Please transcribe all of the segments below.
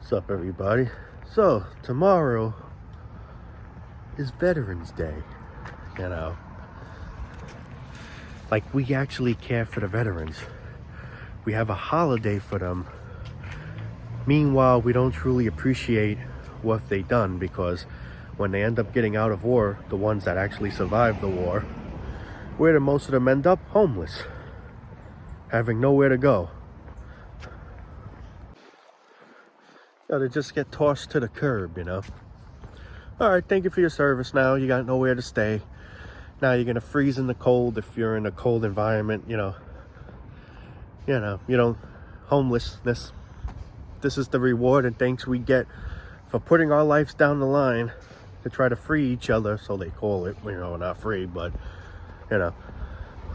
What's up, everybody? So, tomorrow is Veterans Day, you know. Like, we actually care for the veterans. We have a holiday for them. Meanwhile, we don't truly appreciate what they done, because when they end up getting out of war, the ones that actually survived the war, where do most of them end up? Homeless. Having nowhere to go. They just get tossed to the curb, you know. All right, thank you for your service. Now you got nowhere to stay. Now you're gonna freeze in the cold if you're in a cold environment, you know, homelessness. This is the reward and thanks we get for putting our lives down the line to try to free each other, so they call it, not free, but,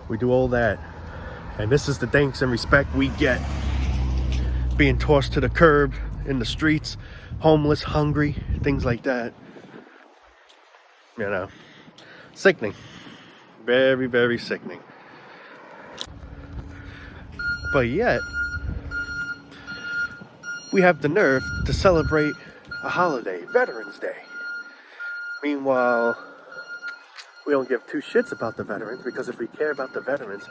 we do all that. And this is the thanks and respect we get, being tossed to the curb, in the streets, homeless, hungry, things like that. Sickening. Very, very sickening. But yet, we have the nerve to celebrate a holiday, Veterans Day. Meanwhile, we don't give two shits about the veterans, because if we care about the veterans,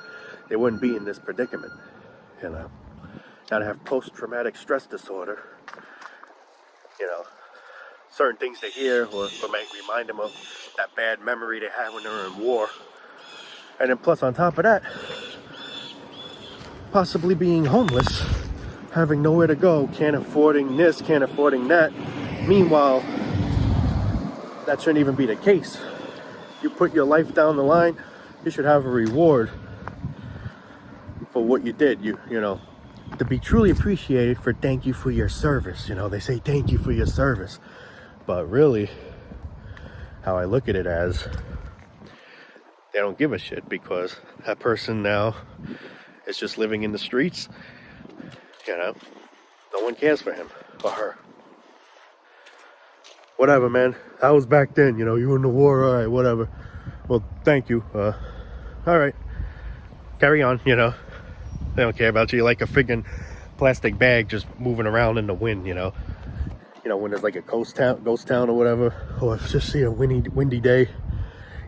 they wouldn't be in this predicament. Gotta have post-traumatic stress disorder. Certain things they hear or might remind them of that bad memory they had when they were in war. And then plus on top of that, possibly being homeless, having nowhere to go, can't affording this, can't affording that. Meanwhile, that shouldn't even be the case. You put your life down the line, you should have a reward for what you did. To be truly appreciated for thank you for your service. They say thank you for your service. But really, how I look at it as, they don't give a shit, because that person now is just living in the streets. No one cares for him or her. Whatever, man. That was back then, you were in the war, all right, whatever. Well, thank you. All right. Carry on, They don't care about you. You're like a friggin' plastic bag just moving around in the wind, when there's like a ghost town or whatever, or if just see a windy day,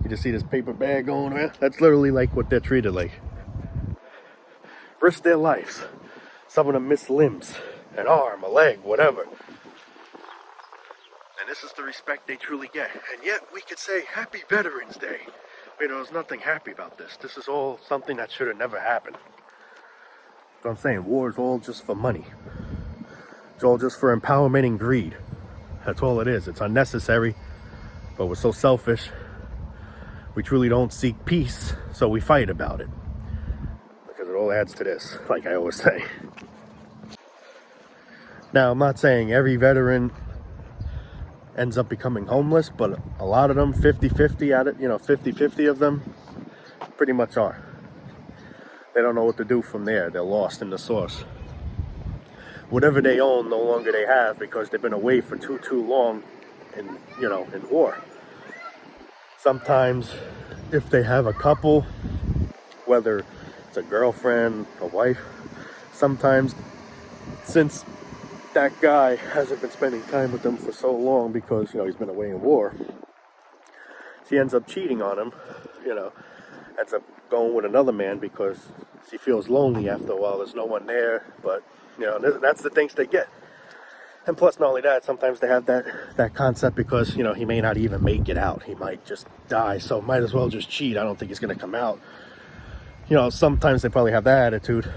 you just see this paper bag going around. That's literally like what they're treated like. Risk their lives. Some of them miss limbs, an arm, a leg, whatever. And this is the respect they truly get. And yet we could say Happy Veterans Day. There's nothing happy about this. This is all something that should have never happened. So I'm saying war is all just for money. It's all just for empowerment and greed. That's all it is. It's unnecessary, but we're so selfish. We truly don't seek peace, so we fight about it. Because it all adds to this, like I always say. Now, I'm not saying every veteran ends up becoming homeless, but a lot of them, 50-50 at it, 50-50 of them pretty much are. They don't know what to do from there. They're lost in the sauce. Whatever they own, no longer they have, because they've been away for too long in war. Sometimes, if they have a couple, whether it's a girlfriend, a wife, sometimes, since that guy hasn't been spending time with them for so long because, he's been away in war, she ends up cheating on him, ends up going with another man because she feels lonely after a while. There's no one there, but that's the things they get. And plus, not only that, sometimes they have that concept because, he may not even make it out. He might just die, so might as well just cheat. I don't think he's going to come out. Sometimes they probably have that attitude.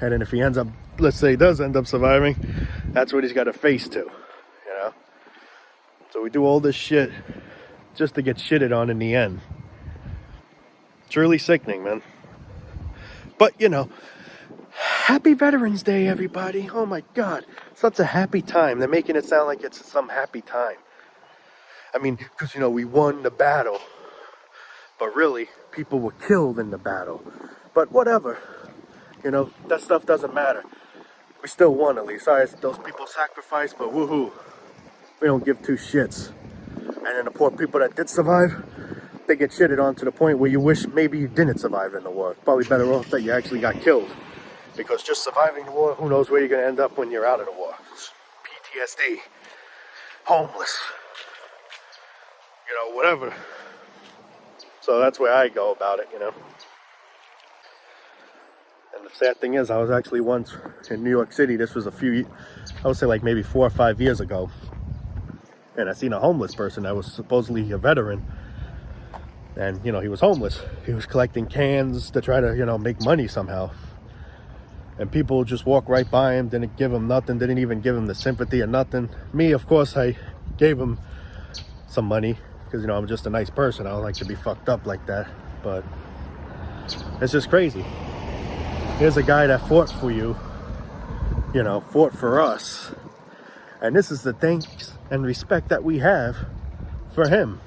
And then if he ends up, let's say he does end up surviving, that's what he's got to face to, So we do all this shit just to get shitted on in the end. It's really sickening, man. But, Happy Veterans Day, everybody. Oh my God. Such a happy time. They're making it sound like it's some happy time. Because, we won the battle. But really, people were killed in the battle. But whatever. That stuff doesn't matter. We still won, at least. Sorry, those people sacrificed, but woohoo. We don't give two shits. And then the poor people that did survive, they get shitted on to the point where you wish maybe you didn't survive in the war. Probably better off that you actually got killed. Because just surviving the war, who knows where you're going to end up when you're out of the war. PTSD, homeless, whatever. So that's where I go about it, And the sad thing is, I was actually once in New York City. This was I would say like maybe 4 or 5 years ago. And I seen a homeless person that was supposedly a veteran. And, he was homeless. He was collecting cans to try to, make money somehow. And people just walk right by him, didn't give him nothing, didn't even give him the sympathy or nothing. Me, of course, I gave him some money because, I'm just a nice person. I don't like to be fucked up like that. But it's just crazy. Here's a guy that fought for you, fought for us. And this is the thanks and respect that we have for him.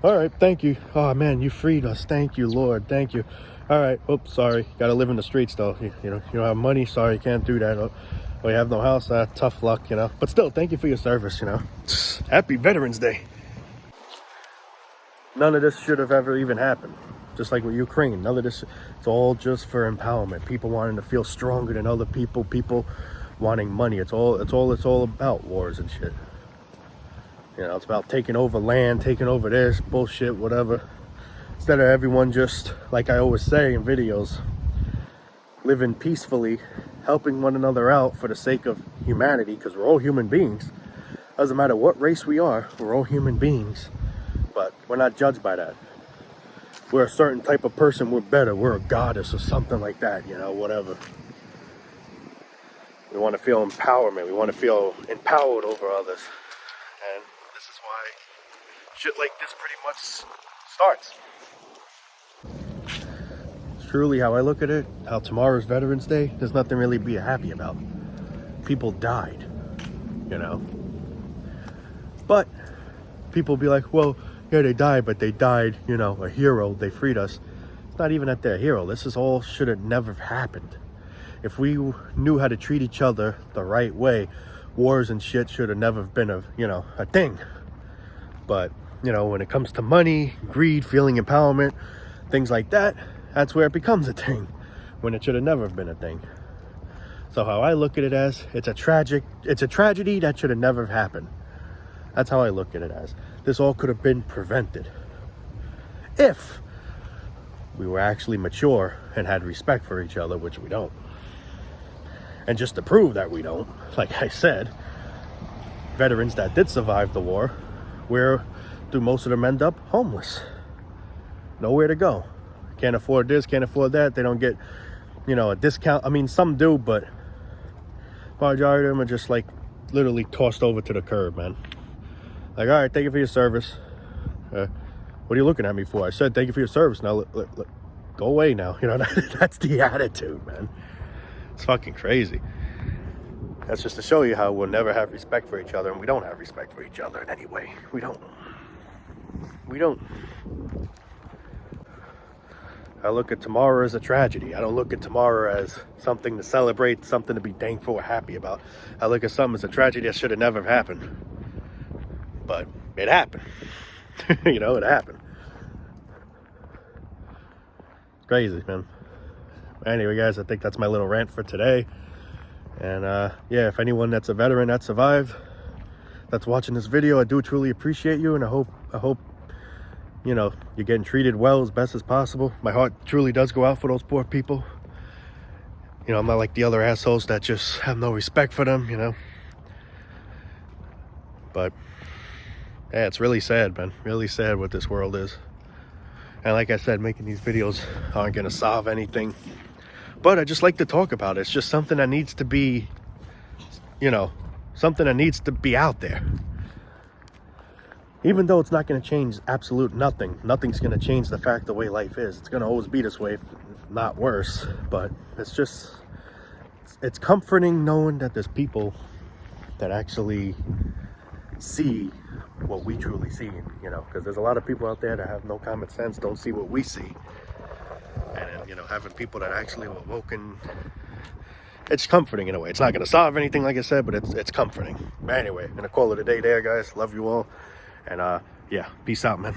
All right, thank you. Oh, man, you freed us. Thank you, Lord. Thank you. All right. Oops, sorry. Got to live in the streets, though. You don't have money. Sorry, you can't do that. Oh, you have no house. Tough luck, But still, thank you for your service, Happy Veterans Day. None of this should have ever even happened. Just like with Ukraine. None of this. It's all just for empowerment. People wanting to feel stronger than other people. People wanting money. It's all about wars and shit. It's about taking over land, taking over this, bullshit, whatever. Instead of everyone just, like I always say in videos, living peacefully, helping one another out for the sake of humanity, because we're all human beings. Doesn't matter what race we are, we're all human beings. But we're not judged by that. We're a certain type of person, we're better, we're a goddess or something like that, whatever. We want to feel empowerment, we want to feel empowered over others. And this is why shit like this pretty much starts. It's truly how I look at it, how tomorrow's Veterans Day, there's nothing really to be happy about. People died, But people be like, well, yeah, they died, but they died, a hero, they freed us. It's not even that they're a hero. This is all should have never happened. If we knew how to treat each other the right way, wars and shit should have never been a thing. But, when it comes to money, greed, feeling empowerment, things like that, that's where it becomes a thing, when it should have never been a thing. So how I look at it as, it's a tragedy that should have never happened. That's how I look at it as. This all could have been prevented if we were actually mature and had respect for each other, which we don't. And just to prove that we don't, like I said, veterans that did survive the war, where do most of them end up? Homeless. Nowhere to go. Can't afford this, can't afford that. They don't get, a discount. I mean, some do, but majority of them are just like literally tossed over to the curb, man. Like, all right, thank you for your service. What are you looking at me for? I said, thank you for your service. Now, go away now. That's the attitude, man. It's fucking crazy. That's just to show you how we'll never have respect for each other, and we don't have respect for each other in any way. We don't. I look at tomorrow as a tragedy. I don't look at tomorrow as something to celebrate, something to be thankful or happy about. I look at something as a tragedy that should have never happened. But it happened. It happened. It's crazy, man. Anyway, guys, I think that's my little rant for today. And if anyone that's a veteran that survived, that's watching this video, I do truly appreciate you, and I hope you're getting treated well as best as possible. My heart truly does go out for those poor people. I'm not like the other assholes that just have no respect for them, But yeah, it's really sad, man. Really sad what this world is. And like I said, making these videos aren't gonna solve anything. But I just like to talk about it. It's just something that needs to be, something that needs to be out there. Even though it's not going to change absolute nothing. Nothing's going to change the fact the way life is. It's going to always be this way, if not worse. But it's comforting knowing that there's people that actually see what we truly see, because there's a lot of people out there that have no common sense, don't see what we see. And having people that actually are woken, it's comforting in a way. It's not going to solve anything, like I said, but it's comforting. But anyway, I'm going to call it a day there, guys. Love you all. And peace out, man.